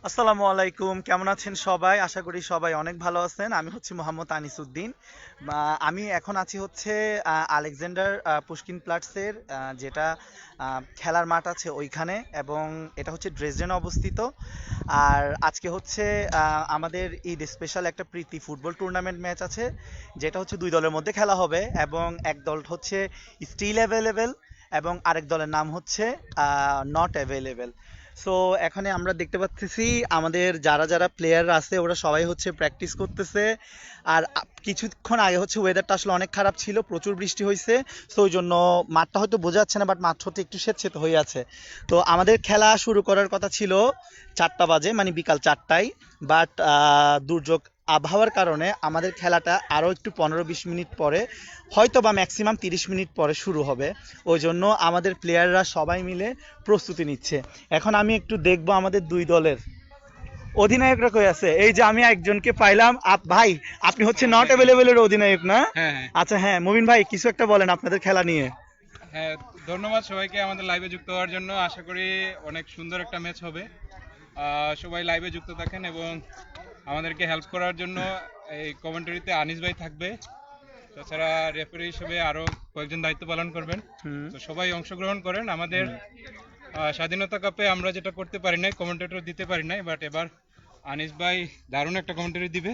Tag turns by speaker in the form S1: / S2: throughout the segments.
S1: আসসালামু আলাইকুম, কেমন আছেন সবাই? আশা করি সবাই অনেক ভালো আছেন। আমি হচ্ছি মোহাম্মদ আনিসউদ্দিন। আমি এখন আছি হচ্ছে আলেকজান্ডার পুশকিন প্লাটসের যেটা খেলার মাঠ আছে ওইখানে, এবং এটা হচ্ছে ড্রেসডেনে অবস্থিত। আর আজকে হচ্ছে আমাদের ঈদ স্পেশাল একটা প্রীতি ফুটবল টুর্নামেন্ট ম্যাচ আছে, যেটা হচ্ছে দুই দলের মধ্যে খেলা হবে, এবং এক দল হচ্ছে স্টিল অ্যাভেলেবেল এবং আরেক দলের নাম হচ্ছে নট অ্যাভেলেবেল। সো এখানে আমরা দেখতে পাচ্ছি আমাদের যারা যারা প্লেয়ার আছে ওরা সবাই হচ্ছে প্র্যাকটিস করতেছে। আর কিছুক্ষণ আগে হচ্ছে ওয়েদারটা আসলে অনেক খারাপ ছিল, প্রচুর বৃষ্টি হয়েছে। সো ওই জন্য মাঠটা হয়তো বোঝা যাচ্ছে না, বাট মাঠ হতে একটু স্যাঁতসেঁতে হয়ে আছে। তো আমাদের খেলা শুরু করার কথা ছিল 4টা বাজে, মানে বিকাল 4টায়। বাট দুর্যোগ আবহাওয়ার কারণে আমাদের খেলাটা আরও একটু 15-20 মিনিট পরে, হয়তো বা ম্যাক্সিমাম 30 মিনিট পরে শুরু হবে। ওই জন্য আমাদের প্লেয়াররা সবাই মিলে প্রস্তুতি নিচ্ছে। এখন আমি একটু দেখবো আমাদের দুই দলের অধিনায়করা কই আছে। এই যে আমি একজনকে পাইলাম। ভাই, আপনি হচ্ছে নট অ্যাভেলেবেলের অধিনায়ক না?
S2: হ্যাঁ হ্যাঁ
S1: আচ্ছা, হ্যাঁ, মুবিন ভাই কিছু একটা বলেন আপনাদের খেলা নিয়ে।
S2: হ্যাঁ, ধন্যবাদ সবাইকে আমাদের লাইভে যুক্ত হওয়ার জন্য। আশা করি অনেক সুন্দর একটা ম্যাচ হবে। সবাই লাইভে যুক্ত থাকেন এবং আমাদেরকে হেল্প করার জন্য এই কমেন্টারিতে আনিস ভাই থাকবে। তাছাড়া রেফারি হিসেবে আরো কয়েকজন দায়িত্ব পালন করবেন। তো সবাই অংশগ্রহণ করেন। আমাদের স্বাধীনতা কাপে আমরা যেটা করতে পারি নাই, কমেন্টেটর দিতে পারি নাই, বাট এবার আনিস ভাই দারুণ একটা কমেন্টারি দিবে।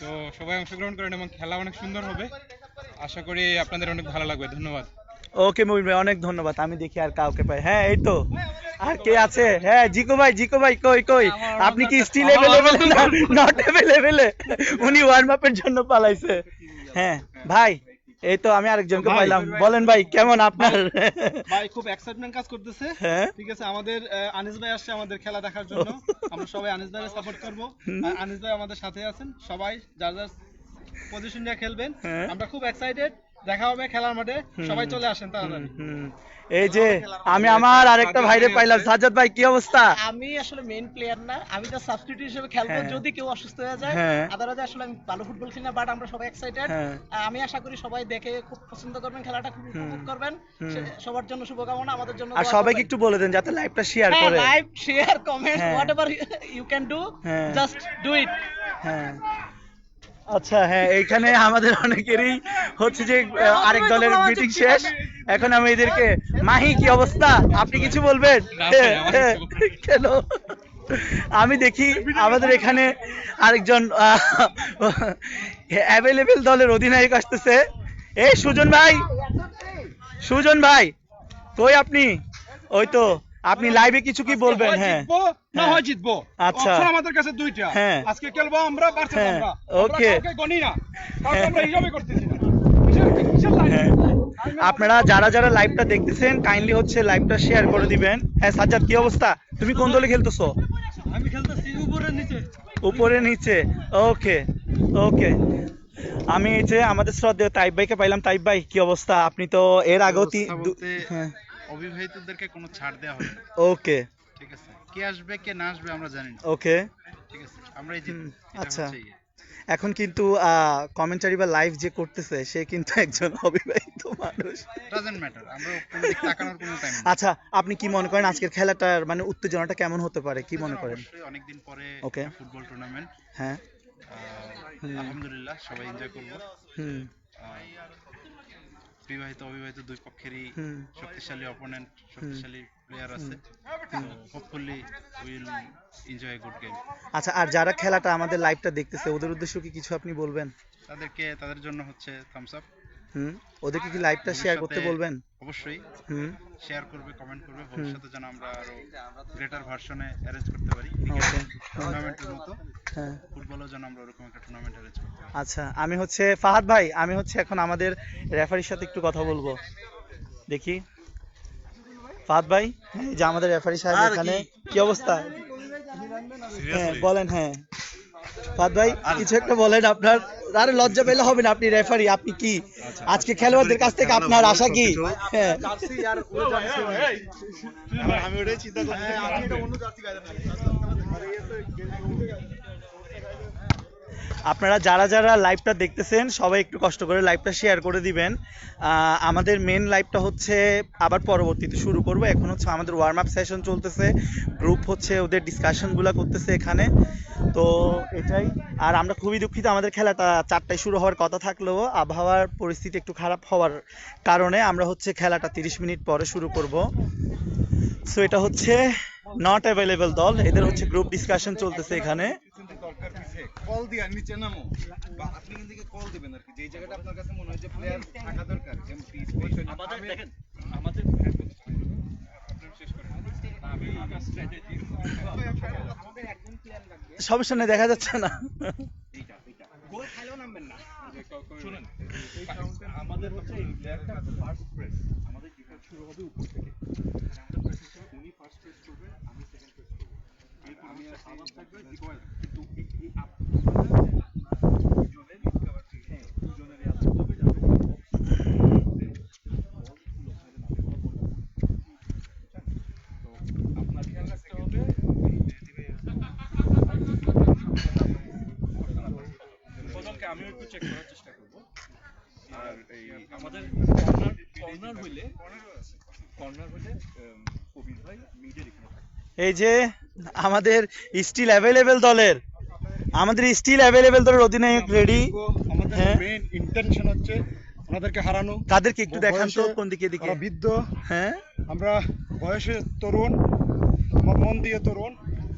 S2: তো সবাই অংশগ্রহণ করেন এবং খেলা অনেক সুন্দর হবে। আশা করি আপনাদের অনেক ভালো লাগবে। ধন্যবাদ।
S1: ওকে মুবিন ভাই, অনেক ধন্যবাদ। আমি দেখি আর কাউকে পাই। হ্যাঁ, এই তো। আর কে আছে? হ্যাঁ, জিকো ভাই, জিকো ভাই কই কই? আপনি কি স্টিল অ্যাভেলেবেল না নট অ্যাভেলেবেল? উনি ওয়ার্ম আপের জন্য পালাইছে। হ্যাঁ ভাই, এই তো আমি আরেকজনকে পাইলাম। বলেন ভাই, কেমন আপনার?
S3: ভাই খুব এক্সাইটমেন্ট কাজ করতেছে।
S1: হ্যাঁ,
S3: ঠিক আছে, আমাদের আনিস ভাই আসছে আমাদের খেলা দেখার জন্য। আমরা সবাই আনিস ভাইকে সাপোর্ট করব। আর আনিস ভাই আমাদের সাথে আছেন। সবাই যার যার পজিশন নিয়ে খেলবেন।
S1: হ্যাঁ।
S3: আমরা খুব এক্সাইটেড। দেখা হবে খেলার মাঠে। সবাই চলে আসেন তাড়াতাড়ি।
S1: এই যে আমি আমার আরেকটা ভাইরে পাইলাম। সাজ্জাদ ভাই, কি অবস্থা?
S4: আমি আসলে মেইন প্লেয়ার না, আমি জাস্ট সাবস্টিটিউট হিসেবে খেলবো
S1: হ্যাঁ।
S4: যদি কেউ অসুস্থ হয়ে যায়।
S1: হ্যাঁ।
S4: আদারওয়াইজ আসলে আমি ভালো ফুটবল খেলি না, বাট আমরা সবাই এক্সাইটেড।
S1: হ্যাঁ।
S4: আমি আশা করি সবাই দেখে খুব পছন্দ করবেন, খেলাটা খুব উপভোগ করবেন।
S1: হুম।
S4: সবার জন্য শুভকামনা, আমাদের জন্য
S1: আর
S4: দোয়া
S1: সবাইকে
S4: করবেন।
S1: একটু বলে দেন যাতে লাইভটা শেয়ার
S4: হ্যাঁ,
S1: করে।
S4: লাইভ, শেয়ার, কমেন্ট,
S1: হ্যাঁ।
S4: হোয়াটএভার ইউ ক্যান ডু,
S1: হ্যাঁ।
S4: Just do it.
S1: হ্যাঁ, আচ্ছা, হ্যাঁ, এইখানে আমাদের অনেকেরই হচ্ছে যে আরেক দলের মিটিং শেষ। এখন আমি এদেরকে, মাহি কি অবস্থা? আপনি কিছু বলবেন?
S2: না ভাই, আমার কিছু বলার নেই।
S1: কেন? আমি দেখি আমাদের এখানে আরেকজন অ্যাভেলেবেল দলের অধিনায়ক আসতেছে। এই সুজন ভাই, সুজন ভাই কই আপনি? ওই তো, আপনি লাইভে কিছু কি বলবেন? হ্যাঁ,
S3: জিতবো না
S1: হ্যাঁ।
S3: হয় জিতবো।
S1: আচ্ছা।
S3: অপশন আমাদের কাছে দুইটা।
S1: হ্যাঁ।
S3: আজকে খেলবো আমরা, ভার্সেস
S1: হ্যাঁ,
S3: আমরা।
S1: ওকে।
S3: আমরা কাউকে গনি না। কাউকে
S1: হ্যাঁ।
S3: আমরা হিসাবে করতেছি না। কিসের লাইন?
S1: হ্যাঁ। আপনারা যারা যারা লাইভটা দেখতেছেন কাইন্ডলি হচ্ছে লাইভটা শেয়ার করে দিবেন। হ্যাঁ সাজ্জাদ, কি অবস্থা? তুমি কোন দলে খেলতেছো?
S3: আমি খেলতেছি উপরে নিচে।
S1: উপরে নিচে। ওকে, ওকে। আমি এই যে আমাদের শ্রদ্ধেয় তাইব ভাইকে পাইলাম। তাইব ভাই, কি অবস্থা? আপনি তো এর আগেও
S5: অবস্থা বলতে
S1: হ্যাঁ,
S5: অবিবাহিতদেরকে কোনো ছাড় দেওয়া হবে না।
S1: ওকে,
S5: ঠিক আছে, কে আসবে কে না আসবে আমরা জানি না।
S1: ওকে।
S5: ঠিক আছে, আমরাই জিতবো। এটা
S1: আচ্ছা,
S5: হচ্ছে ইয়ে।
S1: এখন কিন্তু কমেন্টারি বা লাইভ যে করতেছে সে কিন্তু একজন অবিবাহিত মানুষ।
S5: Doesn't matter, আমরা কোন দিক তাকানোর কোনো টাইম নেই।
S1: আচ্ছা, আপনি কি মনে করেন আজকের খেলাটার মানে উত্তেজনাটা কেমন হতে পারে? কি মনে করেন?
S5: অবশ্যই অনেকদিন পরে
S1: ওকে।
S5: ফুটবল টুর্নামেন্ট,
S1: হ্যাঁ।
S5: আলহামদুলিল্লাহ সবাই এনজয় করবো।
S1: হুম।
S5: বিবাহিত অবিবাহিত দুই পক্ষেরই
S1: হুম।
S5: শক্তিশালী অপোনেন্ট, শক্তিশালী প্লেয়ার আছে। Hopefully will enjoy a good game.
S1: আচ্ছা, আর যারা খেলাটা আমাদের লাইভটা দেখতেছে ওদের উদ্দেশ্য কি কিছু আপনি বলবেন?
S5: তাদের জন্য হচ্ছে থামস আপ।
S1: হুম। ওদেরকে কি লাইভটা শেয়ার করতে বলবেন?
S5: অবশ্যই
S1: হুম।
S5: শেয়ার করবে, কমেন্ট করবে। ভবিষ্যতে যেন আমরা আরো গ্রেটার ভার্সনে অ্যারেঞ্জ করতে পারি
S1: ওকে।
S5: টুর্নামেন্টের মতো।
S1: হ্যাঁ।
S5: ফুটবলও যেন আমরা ওরকম একটা টুর্নামেন্ট অ্যারেঞ্জ করতে পারি।
S1: আচ্ছা, আমি হচ্ছে ফাহাদ ভাই, আমি হচ্ছে এখন আমাদের রেফারির সাথে একটু কথা বলবো। দেখি ফাহাদ ভাই, এই যে আমাদের রেফারি সাহেব এখানে। কি অবস্থা? হ্যাঁ বলেন। হ্যাঁ ফাহাদ ভাই, কিছু একটা বলেন আপনার। আরে লজ্জা পেলে হবে না, আপনি রেফারি। আপনি কি আজকে খেলোয়াড়দের কাছ থেকে আপনার আশা কি? হ্যাঁ,
S3: আমি ওটাই চিন্তা করছি।
S1: আপনারা যারা যারা লাইভটা দেখতেছেন সবাই একটু কষ্ট করে লাইভটা শেয়ার করে দিবেন। আমাদের মেন লাইভটা হচ্ছে আবার পরবর্তীতে শুরু করব। এখন হচ্ছে আমাদের ওয়ার্ম আপ সেশন চলতেছে, গ্রুপ হচ্ছে ওদের ডিসকাশনগুলো করতেছে এখানে। তো এটাই। আর আমরা খুবই দুঃখিত, আমাদের খেলাটা 4টায় শুরু হওয়ার কথা থাকলেও আবহাওয়ার পরিস্থিতি একটু খারাপ হওয়ার কারণে আমরা হচ্ছে খেলাটা 30 মিনিট পরে শুরু করব। সো এটা হচ্ছে নট অ্যাভেলেবল দল, এদের হচ্ছে গ্রুপ ডিসকাশন চলতেছে এখানে।
S6: কল দিয়া নিচে নামো বা আপনি এখান থেকে কল দিবেন আর কি, যে জায়গাটা আপনার কাছে মনে হয় যে প্লেয়ার থাকা দরকার, এমপি স্পেশাল। আমাদের দেখেন আমাদের
S1: সমস্যা নেই, দেখা যাচ্ছে না।
S6: গোল খাইলেও নামবেন না।
S5: শুনুন, আমাদের হচ্ছে এই প্লেয়ারটা ফার্স্ট প্রেস, আমাদের ডিফেন্স শুরু হবে উপর থেকে। আমাদের প্রেস হিসেবে উনি ফার্স্ট প্রেস করবে, আমি সেকেন্ড প্রেস করব। এই আমার থাকবে রিকোয়ার, কিন্তু এই দুজনের রিকভার, হ্যাঁ দুজনের ইয়াদ করতে হবে যাতে তো আপনার খেয়াল রাখতে হবে। ফজলকে আমিও একটু চেক করার চেষ্টা করব। আর এই আমাদের কর্নার হইলে কবির ভাই মিডে এখানে থাকে।
S1: এই যে আমাদের স্টিল অ্যাভেলেবেল দলের অধিনায়ক রেডি।
S3: আমাদের
S1: হ্যাঁ।
S3: মেইন ইন্টেনশন হচ্ছে ওনাদেরকে হারানো।
S1: কাদেরকে একটু দেখান তো
S3: বয়সে
S1: কোন দিকে দিকে।
S3: ওরা বৃদ্ধ,
S1: হ্যাঁ,
S3: আমরা বয়সে তরুণ, আমার মন দিয়ে তরুণ।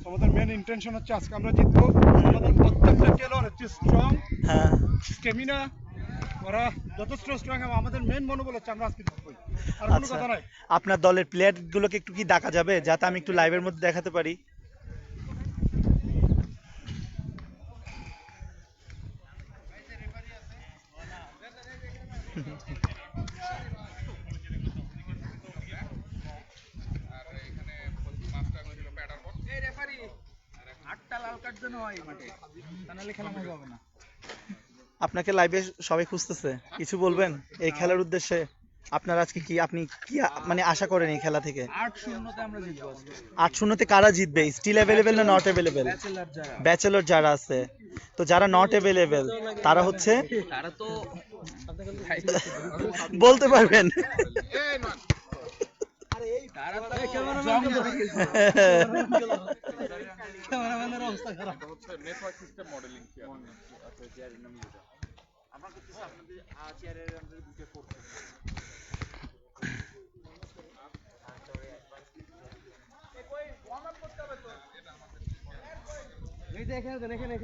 S3: আমাদের মেন ইন্টেনশন হচ্ছে আজকে আমরা জিতবো। আমাদের প্রত্যেকটা খেলোয়াড় হচ্ছে স্ট্রং,
S1: হ্যাঁ।
S3: স্টেমিনা, ওরা যথেষ্ট স্ট্রং এবং আমাদের মেন মনোবল হচ্ছে আমরা আজকে জিতবো। আর কোনো
S1: আচ্ছা,
S3: কথা নাই।
S1: আপনার দলের প্লেয়ার গুলোকে একটু কি ডাকা যাবে যাতে আমি একটু লাইভের মধ্যে দেখাতে পারি? আপনাকে লাইভে সবাই খুঁজতেছে, কিছু বলবেন এই খেলার উদ্দেশ্যে? আপনার আজকে কি, আপনি কি মানে আশা করেন এই খেলা থেকে?
S4: 8-0 আমরা জিতবো আজকে।
S1: 8-0 কারা জিতবে? স্টিল অ্যাভেলেবেল না নট অ্যাভেলেবেল? ব্যাচেলর যারা আছে, তো যারা নট অ্যাভেলেবেল তারা হচ্ছে,
S4: তারা তো
S1: বলতে পারবেন?
S4: তারা তো ক্যামেরাম্যানের অবস্থা খারাপ। এই দেখেন এখানে